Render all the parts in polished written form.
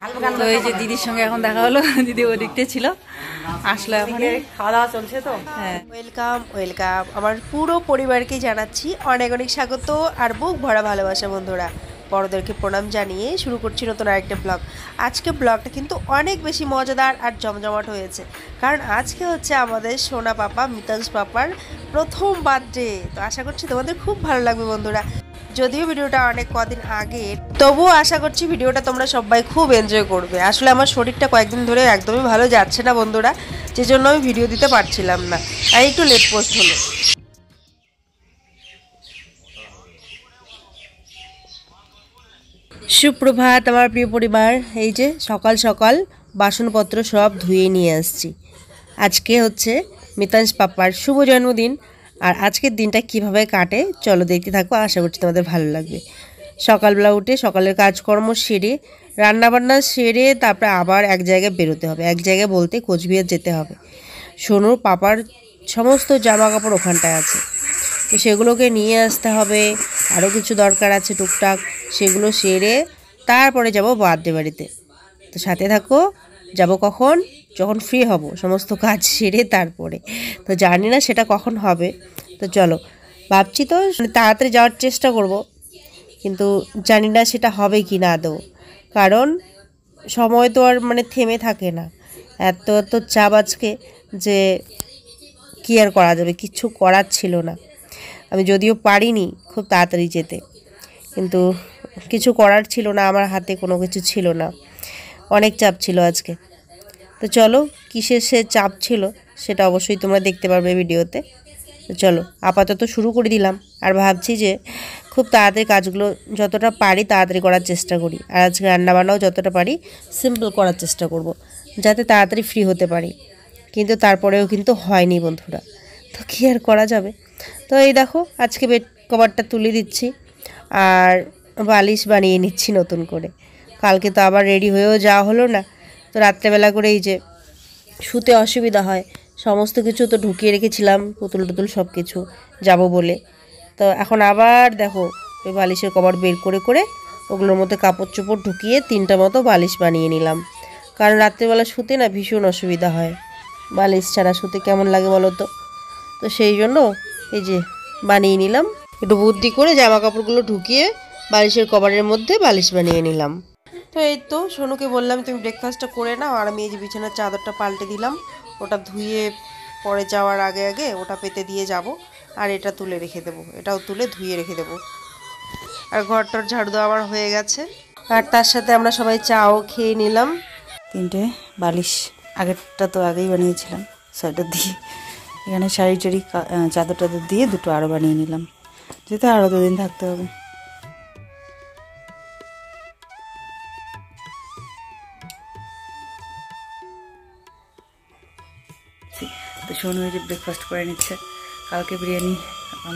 তো এই যে দিদির সঙ্গে এখন দেখা হলো, দিদি ওদিকটা ছিল, আসলে এখন খাওয়া দাওয়া চলছে। তো হ্যাঁ, ওয়েলকাম ওয়েলকাম আমার পুরো পরিবারকে জানাচ্ছি অনেক অনেক স্বাগত আর বুক ভরা ভালোবাসা। বন্ধুরা, বড়দেরকে প্রণাম জানিয়ে শুরু করছি নতুন আরেকটা ব্লগ। আজকে ব্লগটা কিন্তু অনেক বেশি মজাদার আর জমজমাট হয়েছে, কারণ আজকে হচ্ছে আমাদের সোনা পাপা মিতাংশ পাপার প্রথম বার্থডে। তো আশা করছি তোমাদের খুব ভালো লাগবে বন্ধুরা। যদিও ভিডিওটা অনেক কদিন আগে, তবুও আশা করছি ভিডিওটা তোমরা সবাই খুব এনজয় করবে। আসলে আমার শরীরটা কয়েকদিন ধরে একদমই ভালো যাচ্ছে না বন্ধুরা, যে জন্য আমি ভিডিও দিতে পারছিলাম না, আর একটু লেট পোস্ট হলো। সুপ্রভাত আমার প্রিয় পরিবার। এই যে সকাল সকাল বাসনপত্র সব ধুয়ে নিয়ে আসছি। আজকে হচ্ছে মিতাংশ পাপার শুভ জন্মদিন, আর আজকের দিনটা কিভাবে কাটে চলো দেখতে থাকো, আশা করছি তোমাদের ভালো লাগবে। সকালবেলা উঠে সকালের কাজকর্ম সেরে রান্নাবান্না সেরে তারপরে আবার এক জায়গায় বেরোতে হবে। এক জায়গায় বলতে কোচবিহার যেতে হবে। সোনুর পাপার সমস্ত জামা কাপড় ওখানটায় আছে, তো সেগুলোকে নিয়ে আসতে হবে। আরও কিছু দরকার আছে টুকটাক, সেগুলো সেরে তারপরে যাব বার্থডে বাড়িতে। তো সাথে থাকো। যাব কখন? যখন ফ্রি হব, সমস্ত কাজ সেরে তারপরে। তো জানি না সেটা কখন হবে, তো চলো। ভাবছি তো তাড়াতাড়ি যাওয়ার চেষ্টা করব, কিন্তু জানি না সেটা হবে কি না আদৌ, কারণ সময় তো আর থেমে থাকে না। এত এত চাপ আজকে যে কী আর করা যাবে, কিচ্ছু করার ছিল না। আমি যদিও পারিনি খুব তাড়াতাড়ি যেতে, কিন্তু কিছু করার ছিল না, আমার হাতে কোনো কিছু ছিল না, অনেক চাপ ছিল আজকে। তো চলো, কিসের সে চাপ ছিল সেটা অবশ্যই তোমরা দেখতে পারবে ভিডিওতে। তো চলো আপাতত শুরু করে দিলাম, আর ভাবছি যে খুব তাড়াতাড়ি কাজগুলো যতটা পারি তাড়াতাড়ি করার চেষ্টা করি, আর আজকে রান্নাবান্নাও যতটা পারি সিম্পল করার চেষ্টা করব, যাতে তাড়াতাড়ি ফ্রি হতে পারি। কিন্তু তারপরেও কিন্তু হয়নি বন্ধুরা, তো কী আর করা যাবে। তো এই দেখো আজকে বেড কভারটা তুলে দিচ্ছি আর বালিশ বানিয়ে নিচ্ছি নতুন করে। কালকে তো আবার রেডি হয়েও যাওয়া হলো না, তো রাত্রেবেলা করে এই যে শুতে অসুবিধা হয়, সমস্ত কিছু তো ঢুকিয়ে রেখেছিলাম, পুতুল টুতুল সব কিছু যাব বলে। তো এখন আবার দেখো ওই বালিশের কভার বের করে করে ওগুলোর মধ্যে কাপড় চোপড় ঢুকিয়ে 3টা মতো বালিশ বানিয়ে নিলাম, কারণ রাত্রেবেলা শুতে না ভীষণ অসুবিধা হয়, বালিশ ছাড়া শুতে কেমন লাগে বলো তো। তো সেই জন্য এই যে বানিয়ে নিলাম, একটু বুদ্ধি করে জামা কাপড়গুলো ঢুকিয়ে বালিশের কভারের মধ্যে বালিশ বানিয়ে নিলাম। তো এই তো সোনুকে বললাম তুমি ব্রেকফাস্টটা করে নাও, আর আমি এই যে বিছানার চাদরটা পাল্টে দিলাম, ওটা ধুয়ে পরে যাওয়ার আগে আগে ওটা পেতে দিয়ে যাব, আর এটা তুলে রেখে দেবো, এটাও তুলে ধুয়ে রেখে দেবো। আর ঘরটার ঝাড়ু দেওয়া আমার হয়ে গেছে, আর তার সাথে আমরা সবাই চাও খেয়ে নিলাম। 3টে বালিশ, আগেরটা তো আগেই বানিয়েছিলাম সোয়েটার দিয়ে, এখানে শাড়ি টাড়ি চাদর টাদর দিয়ে 2টো আরও বানিয়ে নিলাম, যেহেতু আরও 2 দিন থাকতে হবে। তো সোনু এই যে ব্রেকফাস্ট করে নিচ্ছে, কালকে বিরিয়ানি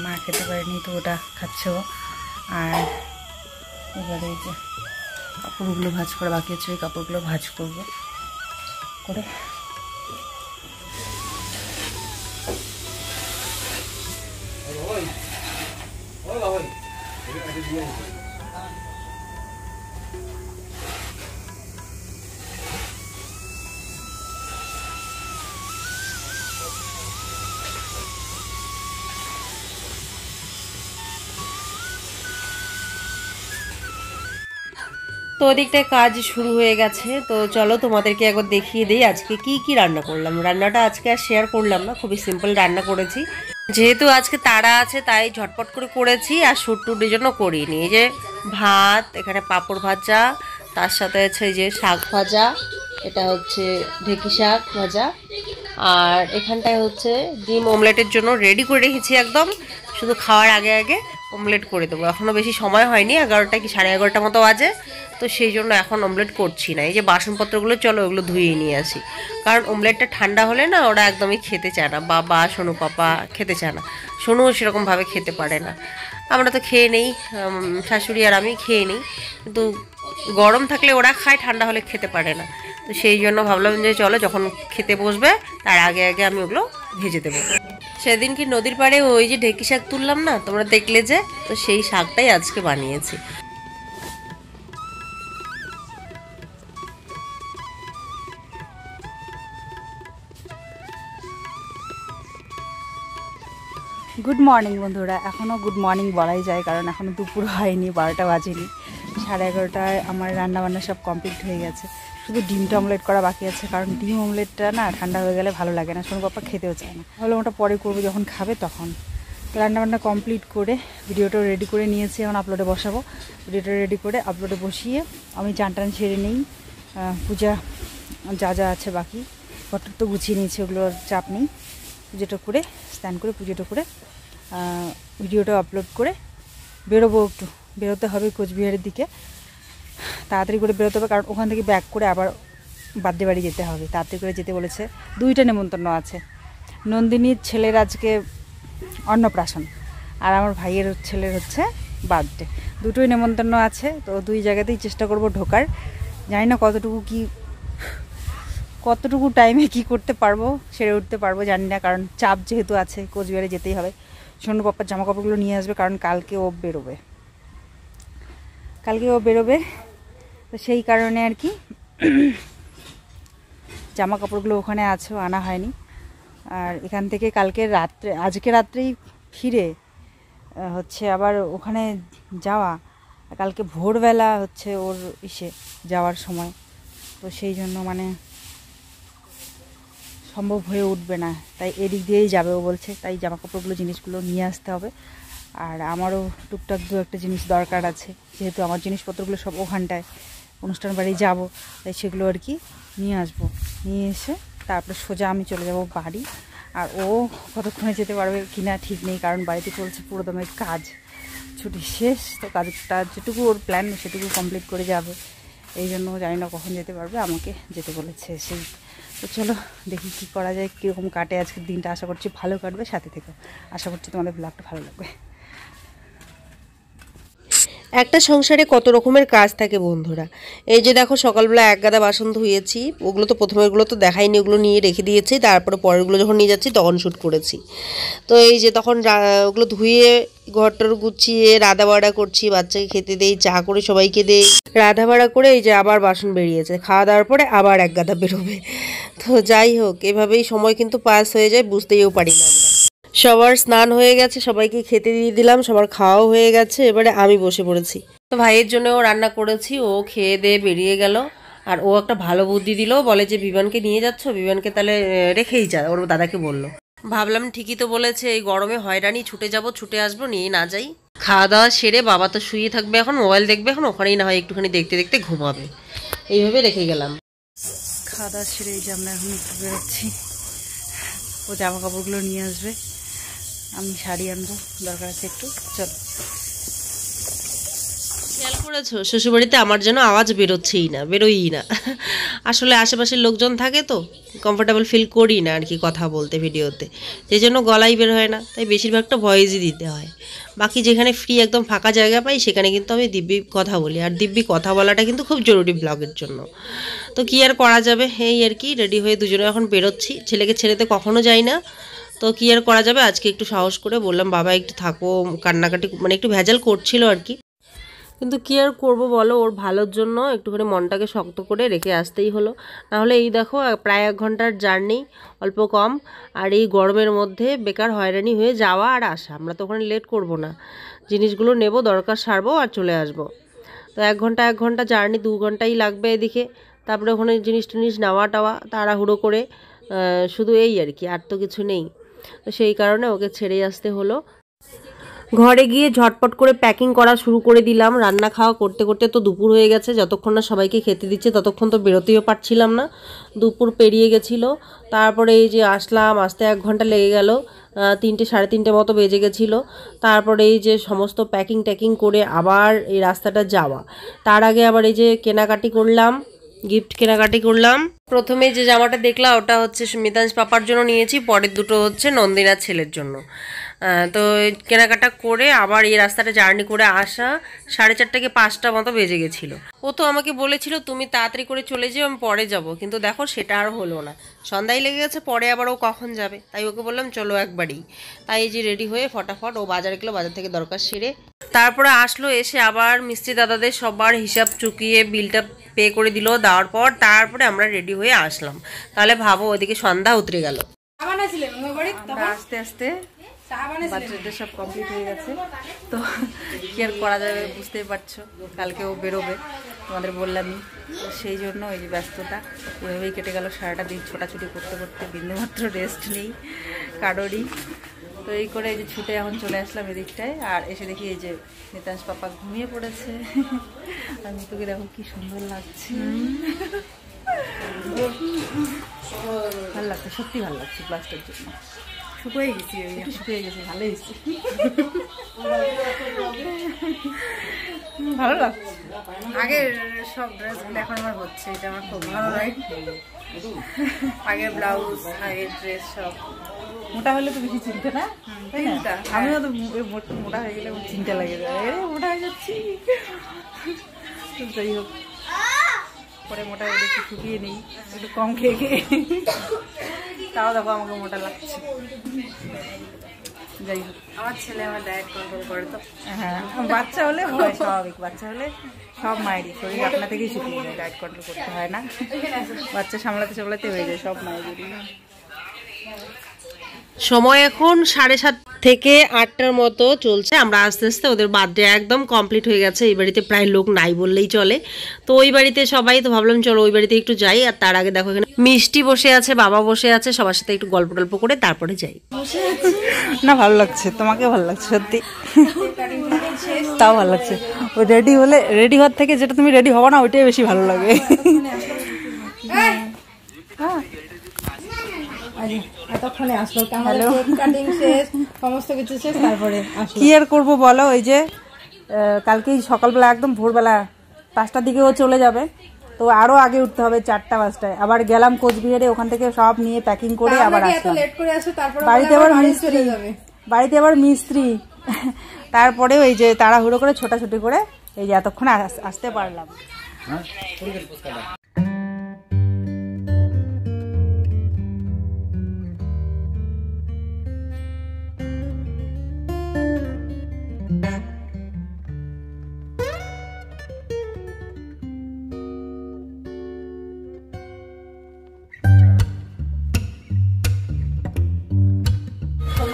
মা খেতে পারেনি তো ওটা খাচ্ছে ও। আর এবারে এই যে কাপড়গুলো ভাঁজ করা বাকি আছে, ওই কাপড়গুলো ভাঁজ করবো করে। তো ওদিকটায় কাজ শুরু হয়ে গেছে, তো চলো তোমাদেরকে একবার দেখিয়ে দিই আজকে কি কি রান্না করলাম। রান্নাটা আজকে আর শেয়ার করলাম না, খুবই সিম্পল রান্না করেছি, যেহেতু আজকে তাড়া আছে তাই ঝটপট করে করেছি, আর শুট টুটের জন্য করিনি। এই যে ভাত, এখানে পাঁপড় ভাজা, তার সাথে আছে এই যে শাক ভাজা, এটা হচ্ছে ঢেঁকি শাক ভাজা, আর এখানটায় হচ্ছে ডিম অমলেটের জন্য রেডি করে রেখেছি একদম, শুধু খাওয়ার আগে আগে অমলেট করে দেবো। এখনও বেশি সময় হয়নি, 11টা কি 11:30 মতো বাজে, তো সেই জন্য এখন অমলেট করছি না। এই যে বাসনপত্রগুলো চলো ওগুলো ধুয়ে নিয়ে আসি, কারণ অমলেটটা ঠান্ডা হলে না ওরা একদমই খেতে চায় না, বাবা সোনু পাপা খেতে চায় না, সোনুও সেরকমভাবে খেতে পারে না। আমরা তো খেয়ে নেই, শাশুড়ি আর আমি খেয়ে নিই, কিন্তু গরম থাকলে ওরা খায়, ঠান্ডা হলে খেতে পারে না। তো সেই জন্য ভাবলাম যে চলো যখন খেতে বসবে তার আগে আগে আমি ওগুলো ভেজে দেবো। সেদিন কি নদীর পাড়ে ওই যে ঢেঁকি শাক তুললাম না, তোমরা দেখলে যে, তো সেই শাকটাই আজকে বানিয়েছি। গুড মর্নিং বন্ধুরা। এখনও গুড মর্নিং বলাই যায়, কারণ এখনও দুপুর হয়নি, 12টা বাজেনি। 11:30টায় আমার রান্নাবান্না সব কমপ্লিট হয়ে গেছে, শুধু ডিমটা অমলেট করা বাকি আছে। কারণ ডিম অমলেটটা না ঠান্ডা হয়ে গেলে ভালো লাগে না, সোনু পাপা খেতেও চায় না। তাহলে ওটা পরে করবো যখন খাবে তখন। তো রান্নাবান্না কমপ্লিট করে ভিডিওটাও রেডি করে নিয়েছি, এখন আপলোডে বসাবো। ভিডিওটা রেডি করে আপলোডে বসিয়ে আমি চান টান সেরে নিই। পূজা যা যা আছে বাকি ঘরটা তো গুছিয়ে নিয়েছি, ওগুলোর চাপ নেই। পুজোটা করে স্নান করে পুজোটা করে ভিডিওটা আপলোড করে বেরোবো। একটু বেরোতে হবে কোচবিহারের দিকে, তাড়াতাড়ি করে বেরোতে হবে, কারণ ওখান থেকে ব্যাক করে আবার বার্থডে বাড়ি যেতে হবে। তাড়াতাড়ি করে যেতে বলেছে। 2টা নেমন্তন্ন আছে। নন্দিনীর ছেলের আজকে অন্নপ্রাশন, আর আমার ভাইয়ের ছেলের হচ্ছে বার্থডে। দুটোই নেমন্তন্ন আছে, তো 2 জায়গাতেই চেষ্টা করব ঢোকার। জানি না কতটুকু টাইমে কি করতে পারবো, সেরে উঠতে পারবো জানি না, কারণ চাপ যেহেতু আছে, কোচবিহারে যেতেই হবে। সোনু পাপার জামা কাপড়গুলো নিয়ে আসবে, কারণ কালকে ও বেরোবে। তো সেই কারণে আর কি জামা কাপড়গুলো ওখানে আছে, আনা হয়নি। আর এখান থেকে আজকে রাত্রেই ফিরে হচ্ছে আবার ওখানে যাওয়া, কালকে ভোরবেলা হচ্ছে ওর যাওয়ার সময়। তো সেই জন্য মানে সম্ভব হয়ে উঠবে না, তাই এদিক দিয়েই যাবে ও বলছে। তাই জামা কাপড়গুলো জিনিসগুলো নিয়ে আসতে হবে। আর আমারও টুকটাক 2-1টা জিনিস দরকার আছে, যেহেতু আমার জিনিসপত্রগুলো সব ওখানটায় অনুষ্ঠান বাড়ি যাব, তাই সেগুলো আর কি নিয়ে আসবো। নিয়ে এসে তারপরে সোজা আমি চলে যাব বাড়ি। আর ও কতক্ষণে যেতে পারবে কিনা ঠিক নেই, কারণ বাড়িতে চলছে পুরো দমে কাজ। ছুটি শেষ, তো কাজটা যেটুকু ওর প্ল্যান সেটুকু কমপ্লিট করে যাবে। এই জন্য জানি না কখন যেতে পারবে, আমাকে যেতে বলেছে সেই। তো চলো দেখি কী করা যায়, কীরকম কাটে আজকের দিনটা। আশা করছি ভালো কাটবে, সাথে থেকে আশা করছি তোমাদের ব্লগটা ভালো লাগবে। একটা সংসারে কত রকমের কাজ থাকে বন্ধুরা। এই যে দেখো সকালবেলা 1 গাদা বাসন ধুয়েছি, ওগুলো তো প্রথমেরগুলো তো দেখাইনি, ওগুলো নিয়ে রেখে দিয়েছি। তারপরে পরেরগুলো যখন নিয়ে যাচ্ছি তখন শ্যুট করেছি। তো এই যে তখন ওগুলো ধুয়ে ঘরটার গুছিয়ে রাঁধাবাড়া করছি, বাচ্চাকে খেতে দেই, চা করে সবাইকে দেই, রাঁধাবাড়া করে এই যে আবার বাসন বেরিয়েছে। খাওয়া দাওয়ার পরে আবার 1 গাদা বেরোবে। তো যাই হোক, এভাবেই সময় কিন্তু পাস হয়ে যায়, বুঝতেও পারি না আমরা। সবার স্নান হয়ে গেছে, সবাইকে খেতে দিয়ে দিলাম, সবার খাওয়াও হয়ে গেছে। এবারে আমি বসে পড়েছি। তো ভাইয়ের জন্যও রান্না করেছি, ও খেয়ে দিয়ে বেরিয়ে গেল। আর ও একটা ভালো বুদ্ধি দিল, বলে যে বিমানকে নিয়ে যাচ্ছ, বিমানকে তাহলে রেখেই যা, ওর দাদাকে বললো। ভাবলাম ঠিকই তো বলেছে, এই গরমে হয়রানি, ছুটে আসবো, নিয়ে না যাই। খাওয়া দাওয়া সেরে বাবা তো শুয়ে থাকবে, এখন মোবাইল দেখবে, এখন ওখানেই না হয় একটুখানি দেখতে দেখতে ঘুমাবে, এইভাবে রেখে গেলাম। খাওয়া দাওয়া সেরে এই যে আমরা এখন একটু বেরোচ্ছি। ও জামা কাপড়গুলো নিয়ে আসবে, আমি শাড়ি আনবো, দরকার আছে একটু। চলো। খেয়াল করেছো শ্বশুরবাড়িতে আমার যেন আওয়াজ বেরোই না। আসলে আশেপাশের লোকজন থাকে তো কমফোর্টেবল ফিল করি না আর কি কথা বলতে ভিডিওতে, সেই জন্য গলাই বের হয় না। তাই বেশিরভাগটা ভয়েসই দিতে হয়। বাকি যেখানে ফ্রি একদম ফাঁকা জায়গা পাই সেখানে কিন্তু আমি দিব্যি কথা বলি। আর দিব্যি কথা বলাটা কিন্তু খুব জরুরি ব্লগের জন্য। তো কি আর করা যাবে, এই আর কি রেডি হয়ে দুজনে এখন বেরোচ্ছি। ছেলেকে ছেড়েতে কখনো যাই না, তো কি আর করা যাবে। আজকে একটু সাহস করে বললাম বাবা একটু থাকো, কান্নাকাটি মানে একটু ভেজাল করছিল আর কি। কিন্তু কী আর করবো বলো, ওর ভালোর জন্য একটুখানি মনটাকে শক্ত করে রেখে আসতেই হলো। নাহলে এই দেখো প্রায় 1 ঘন্টার জার্নি, অল্প কম। আর এই গরমের মধ্যে বেকার হয়রানি হয়ে যাওয়া আর আসা। আমরা তো ওখানে লেট করবো না, জিনিসগুলো নেব, দরকার সারবো আর চলে আসবো। তো 1 ঘন্টা জার্নি, 2 ঘন্টাই লাগবে এদিকে। তারপরে ওখানে জিনিস টিনিস নেওয়া টাওয়া তাড়াহুড়ো করে, শুধু এই আর কি, আর তো কিছু নেই। তো সেই কারণে ওকে ছেড়ে আসতে হলো। ঘরে গিয়ে ঝটপট করে প্যাকিং করা শুরু করে দিলাম। রান্না খাওয়া করতে করতে তো দুপুর হয়ে গেছে। যতক্ষণ না সবাইকে খেতে দিচ্ছে ততক্ষণ তো বেরোতেও পারছিলাম না, দুপুর পেরিয়ে গেছিলো। তারপরে এই যে আসলাম, আসতে 1 ঘন্টা লেগে গেল, 3টে সাড়ে 3টে মতো বেজে গেছিলো। তারপরে এই যে সমস্ত প্যাকিং করে আবার এই রাস্তাটা যাওয়া। তার আগে আবার এই যে কেনাকাটি করলাম, গিফট কেনাকাটি করলাম। প্রথমে যে জামাটা দেখলাম ওটা হচ্ছে মিতাংশ পাপার জন্য নিয়েছি, পরের দুটো হচ্ছে নন্দিনার ছেলের জন্য। তো কেনাকাটা করে আবার এই রাস্তাটা জার্নি করে আসা 4:30 থেকে 5টা মতো বেজে গেছিলো। ও তো আমাকে বলেছিল তুমি তাড়াতাড়ি করে চলে যেও, আমি পরে যাব, কিন্তু দেখো সেটা আর হলো না। সন্ধ্যায় লেগে গেছে, পরে আবার ও কখন যাবে, তাই ওকে বললাম চলো একবারই। তাই এই যে রেডি হয়ে ফটাফট ও বাজারে গেলো, বাজার থেকে দরকার সেরে তারপরে আসলো। এসে আবার মিস্ত্রি দাদাদের সবার হিসাব চুকিয়ে বিলটা পে করে দিল, দেওয়ার পর তারপরে আমরা রেডি হয়ে আসলাম। তাহলে ভাবো ওদিকে সন্ধ্যা উতরে গেল। আস্তে আস্তে বাচ্চাদের সব কমপ্লিট হয়ে গেছে। তো কি আর করা যাবে বুঝতেই পারছো, কালকে ও বেরোবে তোমাদের বললামই। তো সেই জন্য এই যে ব্যস্ততা ওইভাবেই কেটে গেল সারাটা দিন, ছোটাছুটি করতে করতে বিন্দুমাত্র রেস্ট নেই কারোরই। তো এই করে এই যে ছুটে এখন চলে আসলাম এদিকটায়, আর এসে দেখি এই যে মিতাংশ পাপা ঘুমিয়ে পড়েছে। আর মিতুকে দেখো কি সুন্দর লাগছে, ভালো লাগছে, সত্যি ভালো লাগছে ক্লাসটার জন্য। শুকিয়ে গেছি, শুকিয়ে গেছি, ভালো হয়েছে, ভালো লাগছে। আগের সব ড্রেসগুলো এখন আমার হচ্ছে, এটা আমার খুব ভালো লাগে। আগের ব্লাউজ, আগের ড্রেস সব মোটা হলে তো বেশি চিনতে না, তাই না? আমিও তো মোটা হয়ে গেলে চিন্তা লাগে, মোটা হয়ে যাচ্ছি। যাই হোক, পরে মোটা হয়ে একটু শুকিয়ে নিই, একটু কম খেয়ে খেয়ে, তাও দেখো আমাকে মোটা লাগছে। যাই হোক, আমার ছেলে আমার ডায়েট কন্ট্রোল করে। তো হ্যাঁ, বাচ্চা হলে হয় স্বাভাবিক, বাচ্চা হলে সব মায়েরই শরীর আপনা থেকেই শিখিয়ে যায়, ডায়েট কন্ট্রোল করতে হয় না, বাচ্চা সামলাতে সামলাতে হয়ে যায় সব মায়েরই। সময় এখন 7:30 থেকে 8টার মতো চলছে। আমরা আস্তে আস্তে ওদের বার্থডে একদম কমপ্লিট হয়ে গেছে। এই বাড়িতে প্রায় লোক নাই বললেই চলে। তো ওই বাড়িতে সবাই, তো ভাবলাম চলো ওই বাড়িতে একটু যাই। আর তার আগে দেখো এখানে মিষ্টি বসে আছে, বাবা বসে আছে, সবার সাথে একটু গল্প টল্প করে তারপরে যাই। না ভালো লাগছে, তোমাকেও ভালো লাগছে সত্যি, তাও ভালো লাগছে। ওই রেডি হলে, রেডি হওয়ার থেকে যেটা তুমি রেডি হবো না ওইটাই বেশি ভালো লাগে। এতক্ষণে আসলো, তাহলে কাটিং শেষ, সমস্ত কিছু শেষ, তারপরে কি আর করবো বলো। ওই যে কালকেই সকালবেলা একদম ভোরবেলা 5টার দিকে ও চলে যাবে, তো আরো আগে উঠতে হবে 4টা-5টায়। আবার গেলাম কোচবিহারে, ওখান থেকে সব নিয়ে প্যাকিং করে আবার আসলাম। বাড়িতে আবার মিস্ত্রি, তারপরেও এই যে তাড়াহুড়ো করে ছোটাছুটি করে এই যে এতক্ষণে আসতে পারলাম।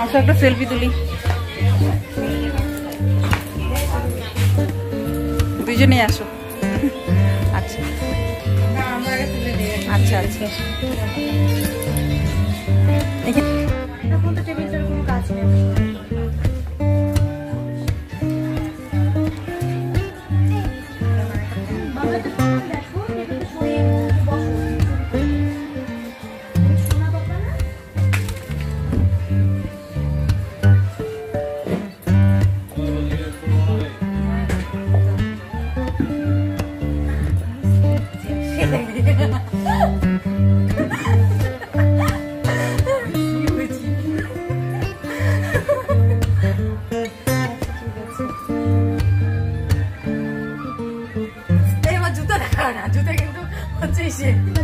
আসো একটা সেলফি তুলি, দুইজনেই আসো। আচ্ছা আচ্ছা আচ্ছা, এখন তো টেবিলটার কোনো কাজ নেই।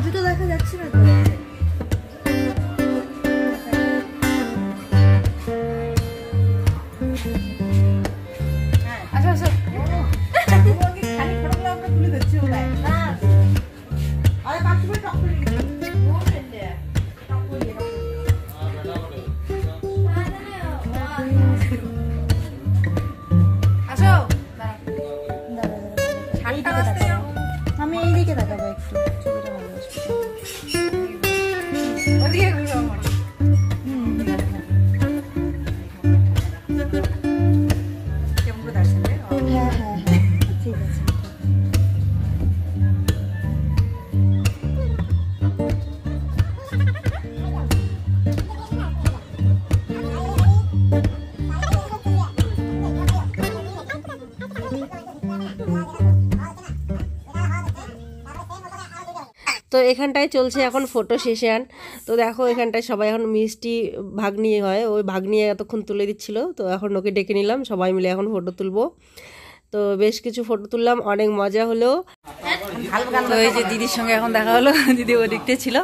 জুতো দেখা যাচ্ছে না। আচ্ছা আচ্ছা, তুলে দিচ্ছি আমি এইদিকে দেখাবো একটু, ছবিটা ভালো আসবে। ওদিকে ঘুরো আমার। কেমন করে আসছেন? হ্যাঁ হ্যাঁ ঠিক আছে। তো এখানটায় চলছে এখন ফটো সেশন। তো দেখো এখানটায় সবাই এখন মিষ্টি ভাগ নিয়ে হয়, ওই ভাগ নিয়ে এতক্ষণ তুলে দিচ্ছিল। তো এখন ওকে ডেকে নিলাম, সবাই মিলে এখন ফটো তুলবো। তো বেশ কিছু ফটো তুললাম, অনেক মজা হলো। তো এই যে দিদির সঙ্গে এখন দেখা হলো, দিদি ওদিকটা ছিল,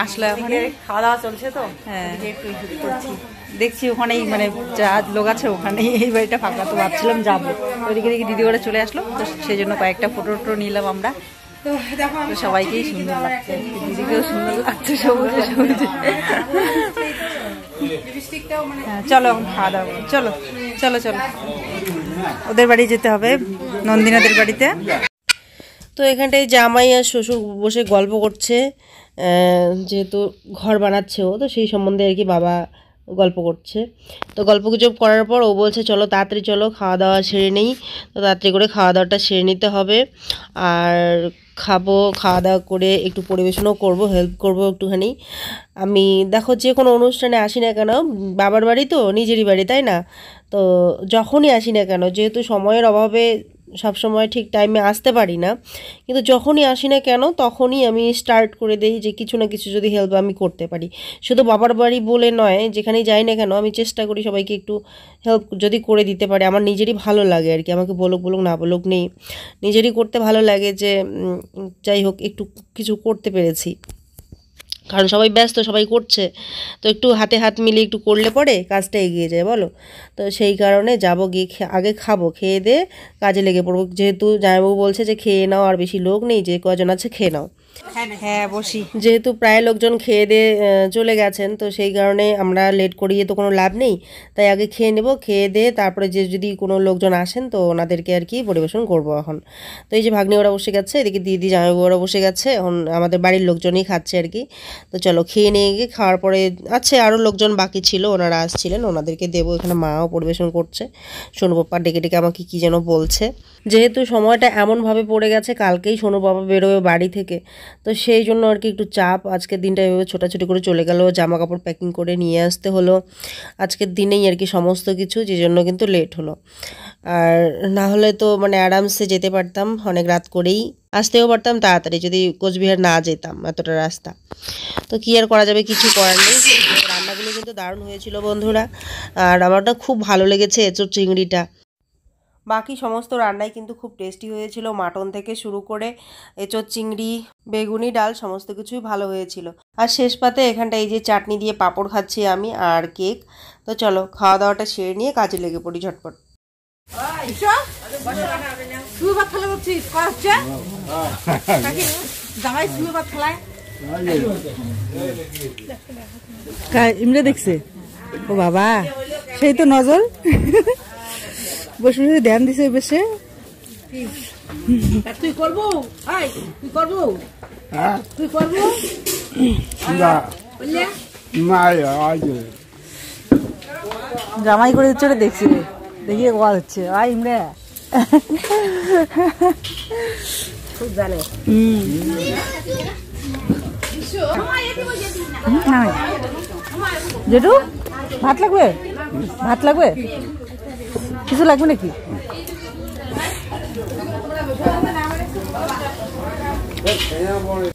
আসলো এখন, খাওয়া দাওয়া চলছে। তো হ্যাঁ একটু করছি, দেখছি ওখানেই মানে যা লোক আছে ওখানেই, এই বাড়িটা ফাঁকা, তো ভাবছিলাম যাবো, ওইদিকে দেখি দিদি ওরা চলে আসলো, তো সেই জন্য কয়েকটা ফটো নিলাম আমরা। তো সবাইকেই সুন্দর লাগছে, দিদিকেও সুন্দর লাগছে, সবুজে সবুজে। চলো এখন খাওয়া দাওয়া করো। চলো চলো চলো, ওদের বাড়ি যেতে হবে, নন্দিনাদের বাড়িতে। তো এখানটায় জামাই আর শ্বশুর বসে গল্প করছে, যেহেতু ঘর বানাচ্ছে ও, তো সেই সম্বন্ধে আর কি বাবা গল্প করছে। তো গল্প গুজব করার পর ও বলছে চলো তাড়াতাড়ি চলো খাওয়া দাওয়া সেরে নেই। তো তাড়াতাড়ি করে খাওয়া দাওয়াটা সেরে নিতে হবে, আর খাবো, খাওয়া দাওয়া করে একটু পরিবেশনও করব, হেল্প করব একটুখানি। আমি দেখো যে কোনো অনুষ্ঠানে আসি না কেন, বাবার বাড়ি তো নিজেরই বাড়ি তাই না, তো যখনই আসি না কেন, যেহেতু সময়ের অভাবে সব সময় ঠিক টাইমে আসতে পারি না, কিন্তু যখনই আসি না কেন তখনই আমি স্টার্ট করে দেই যে কিছু না কিছু যদি হেল্প আমি করতে পারি। শুধু বাবার বাড়ি বলে নয়, যেখানেই যাই না কেন আমি চেষ্টা করি সবাইকে একটু হেল্প যদি করে দিতে পারি, আমার নিজেরই ভালো লাগে আর কি। আমাকে বলুক বলুক না বলুক নেই, নিজেরই করতে ভালো লাগে যে যাই হোক একটু কিছু করতে পেরেছি। কারণ সবাই ব্যস্ত, সবাই করছে, তো একটু হাতে হাত মিলিয়ে একটু করলে পরে কাজটা এগিয়ে যায় বলো। তো সেই কারণে যাবো, গিয়ে আগে খাবো, খেয়ে দিয়ে কাজে লেগে পড়বো। যেহেতু জামাইবাবু বলছে যে খেয়ে নাও, আর বেশি লোক নেই, যে কজন আছে খেয়ে নাও। হ্যাঁ বসি। যেহেতু প্রায় লোকজন খেয়ে দিয়ে চলে গেছেন, তো সেই কারণে আমরা লেট করিয়ে তো কোনো লাভ নেই, তাই আগে খেয়ে নেব। খেয়ে দিয়ে তারপরে যে যদি কোনো লোকজন আসেন তো ওনাদেরকে আর কি পরিবেশন করব এখন। তো এই যে ভাগ্নি ওরা বসে গেছে, এদিকে দিদি জামাইবাবু ওরা বসে গেছে, এখন আমাদের বাড়ির লোকজনই খাচ্ছে আর কি। তো চলো খেয়ে নিয়ে গিয়ে, খাওয়ার পরে আছে আরও লোকজন বাকি ছিল, ওনারা আসছিলেন, ওনাদেরকে দেবো। এখানে মাও পরিবেশন করছে, সোনু পাপা ডেকে ডেকে আমাকে কী যেন বলছে। যেহেতু সময়টা এমনভাবে পড়ে গেছে, কালকেই সোনু বাবা বেরোবে বাড়ি থেকে, তো সেই জন্য আর কি একটু চাপ। আজকের দিনটা এভাবে ছোটাছুটি করে চলে গেল, জামা কাপড় প্যাকিং করে নিয়ে আসতে হলো আজকের দিনেই আর কি সমস্ত কিছু, যে জন্য কিন্তু লেট হলো। আর না হলে তো মানে আরামসে যেতে পারতাম, অনেক রাত করেই আসতেও পারতাম তাড়াতাড়ি, যদি কোচবিহার না যেতাম এতটা রাস্তা। তো কী আর করা যাবে, কিছু করার নেই। রান্নাগুলো কিন্তু দারুণ হয়েছিল বন্ধুরা, আর আমারটা খুব ভালো লেগেছে এঁচোড় চিংড়িটা। বাকি সমস্ত রান্নাই কিন্তু খুব টেস্টি হয়েছিল, মাটন থেকে শুরু করে এঁচোড় চিংড়ি, বেগুনি ডাল, সমস্ত কিছুই ভালো হয়েছিল। আর শেষ পাতে এখানটা এই যে চাটনি দিয়ে পাঁপড় খাচ্ছি আমি, আর কেক। তো চলো খাওয়া দাওয়াটা সেরে নিয়ে কাজে লেগে পড়ি ঝটপট। ইমরে দেখছে ও বাবা, সেই তো নজর বসে বসে ধ্যান দিছে বেশে। তুই করবো, তুই করবো, তুই করবো জামাই করে দিচ্ছে, দেখছি দেখিয়ে গোয়া হচ্ছে। আয় ইমরে খুব জানে। জেঠু ভাত লাগবে, ভাত লাগবে, কিছু লাগবে নাকি?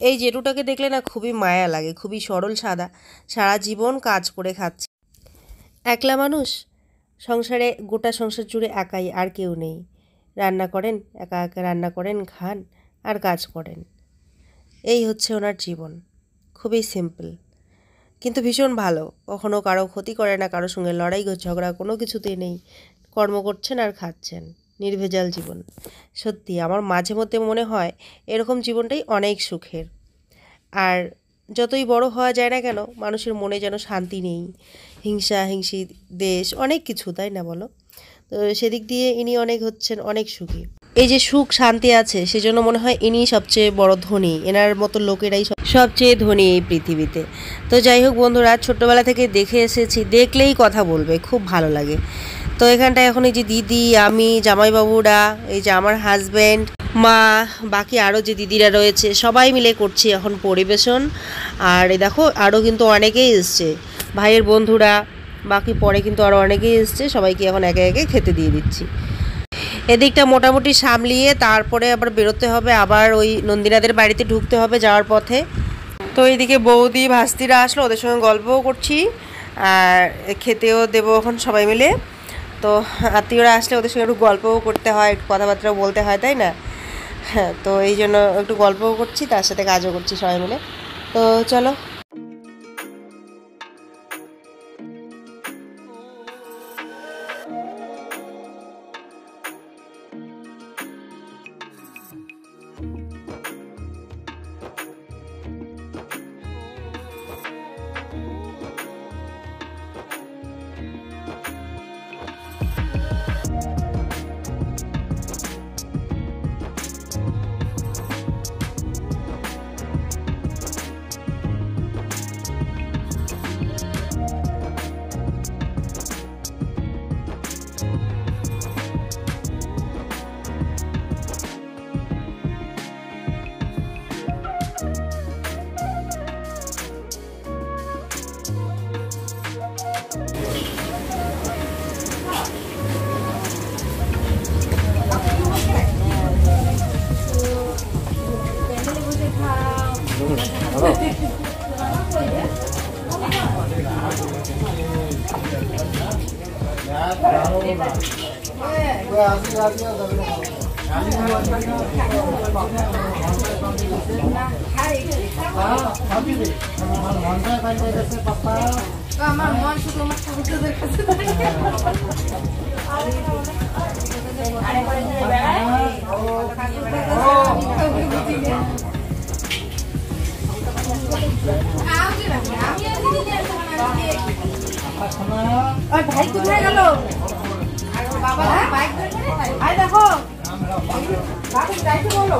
এই জেঠুটাকে দেখলে না খুবই মায়া লাগে, খুবই সরল সাদা, সারা জীবন কাজ করে খাচ্ছে। একলা মানুষ, সংসারে গোটা সংসার জুড়ে একাই, আর কেউ নেই। রান্না করেন, একা একা রান্না করেন, খান আর কাজ করেন, এই হচ্ছে ওনার জীবন। খুবই সিম্পল, কিন্তু ভীষণ ভালো। কখনো কারো ক্ষতি করে না, কারোর সঙ্গে লড়াই ঝগড়া কোনো কিছুতেই নেই। কর্ম করছেন আর খাচ্ছেন, নির্ভেজাল জীবন। সত্যি আমার মাঝে মধ্যে মনে হয় এরকম জীবনটাই অনেক সুখের। আর যতই বড় হওয়া যায় না কেন, মানুষের মনে যেন শান্তি নেই, হিংসা হিংসি দেশ অনেক কিছু, তাই না বলো? তো সেদিক দিয়ে ইনি অনেক হচ্ছেন অনেক সুখী। এই যে সুখ শান্তি আছে, সেজন্য মনে হয় ইনি সবচেয়ে বড় ধনী, এনার মতো লোকেরাই সবচেয়ে ধনী এই পৃথিবীতে। তো যাই হোক বন্ধুরা, ছোট্টবেলা থেকে দেখে এসেছি, দেখলেই কথা বলবে, খুব ভালো লাগে। তো এখানটায় এখন এই যে দিদি, আমি, জামাইবাবুরা, এই যে আমার হাজব্যান্ড, মা, বাকি আরও যে দিদিরা রয়েছে, সবাই মিলে করছি এখন পরিবেশন। আর এই দেখো আরও কিন্তু অনেকেই এসছে, ভাইয়ের বন্ধুরা, বাকি পরে কিন্তু আরও অনেকেই এসছে, সবাইকে এখন একে একে খেতে দিয়ে দিচ্ছি। এদিকটা মোটামুটি সামলিয়ে তারপরে আবার বেরোতে হবে, আবার ওই নন্দিনাদের বাড়িতে ঢুকতে হবে যাওয়ার পথে। তো এইদিকে বৌদি ভাস্তিরা আসলো, ওদের সঙ্গে গল্পও করছি আর খেতেও দেবো এখন সবাই মিলে। তো আত্মীয়রা আসলে ওদের সঙ্গে একটু গল্পও করতে হয়, একটু কথাবার্তাও বলতে হয়, তাই না? হ্যাঁ, তো এই জন্য একটু গল্পও করছি, তার সাথে কাজও করছি সবাই মিলে। তো চলো। আমার মন শুধু আমার ঠাকুরদের কাছে ভাই কোথায় গেল বাবা বাইক ভাই দেখো বাবু যাইতে বলো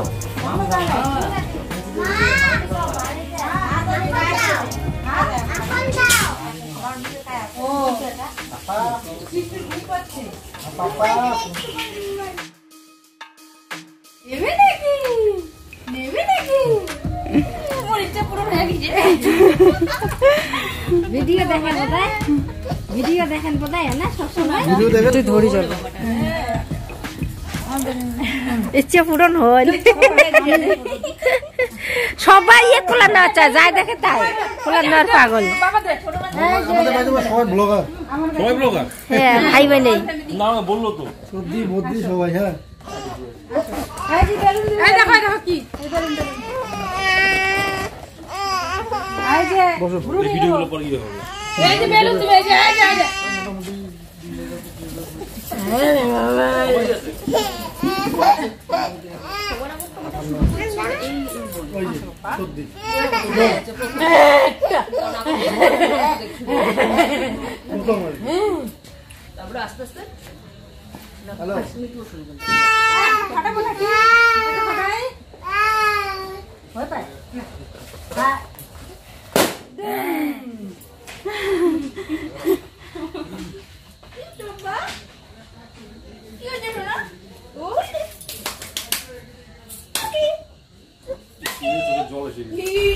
ভিডিও দেখেন কোথায় ভিডিও দেখেন কোথায় না সবসময় তুই ধরি চলবে ইচ্ছা পূরণ হল সবাই খোলা না চায় যাই দেখে তাই খোলা নেওয়ার পাগল হ্যাঁ ভাই ভাই নেই না বললো তো সবজি বদ্দি সবাই হ্যাঁ দেখো কি এই যে ভিডিওগুলো পরে কি হবে এই যে বেলুন দিবে এই যে আরে বাবা সবজি তারপরে আস্তে আস্তে হ্যালো ফাটা বলা কি এটা ফাটাই হয় পায় হ্যাঁ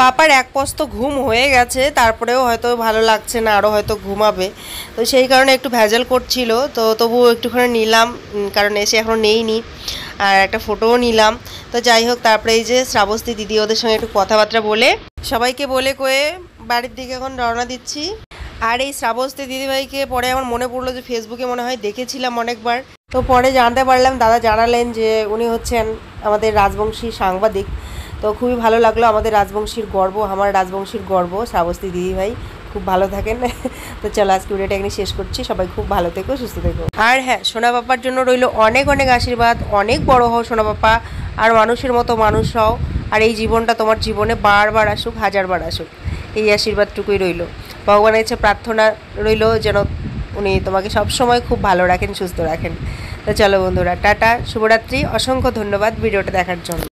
পাপার এক পস্ত ঘুম হয়ে গেছে, তারপরেও হয়তো ভালো লাগছে না, আরও হয়তো ঘুমাবে, তো সেই কারণে একটু ভেজাল করছিল। তো তবুও একটুখানি নিলাম, কারণ এসে এখনও নেইনি, আর একটা ফটোও নিলাম। তো যাই হোক, তারপরে এই যে শ্রাবস্তী দিদি ওদের সঙ্গে একটু কথাবার্তা বলে সবাইকে বলে কয়ে বাড়ির দিকে এখন রওনা দিচ্ছি। আর এই শ্রাবস্তী দিদিভাইকে পরে আমার মনে পড়লো যে ফেসবুকে মনে হয় দেখেছিলাম অনেকবার। তো পরে জানতে পারলাম, দাদা জানালেন যে উনি হচ্ছেন আমাদের রাজবংশী সাংবাদিক। তো খুবই ভালো লাগলো, আমাদের রাজবংশীর গর্ব, আমার রাজবংশীর গর্ব শ্রাবস্তী দিদিভাই, খুব ভালো থাকেন। তো চলো আজকে ভিডিওটা এখানে শেষ করছি, সবাই খুব ভালো থেকো, সুস্থ থেকো। আর হ্যাঁ, সোনা পাপার জন্য রইল অনেক অনেক আশীর্বাদ, অনেক বড় হও সোনা পাপা, আর মানুষের মতো মানুষ হও, আর এই জীবনটা তোমার জীবনে বারবার আসুক, হাজারবার আসুক, এই আশীর্বাদটুকুই রইল। ভগবানের কাছে প্রার্থনা রইল যেন উনি তোমাকে সবসময় খুব ভালো রাখেন, সুস্থ রাখেন। তো চলো বন্ধুরা, টাটা, শুভরাত্রি, অসংখ্য ধন্যবাদ ভিডিওটা দেখার জন্য।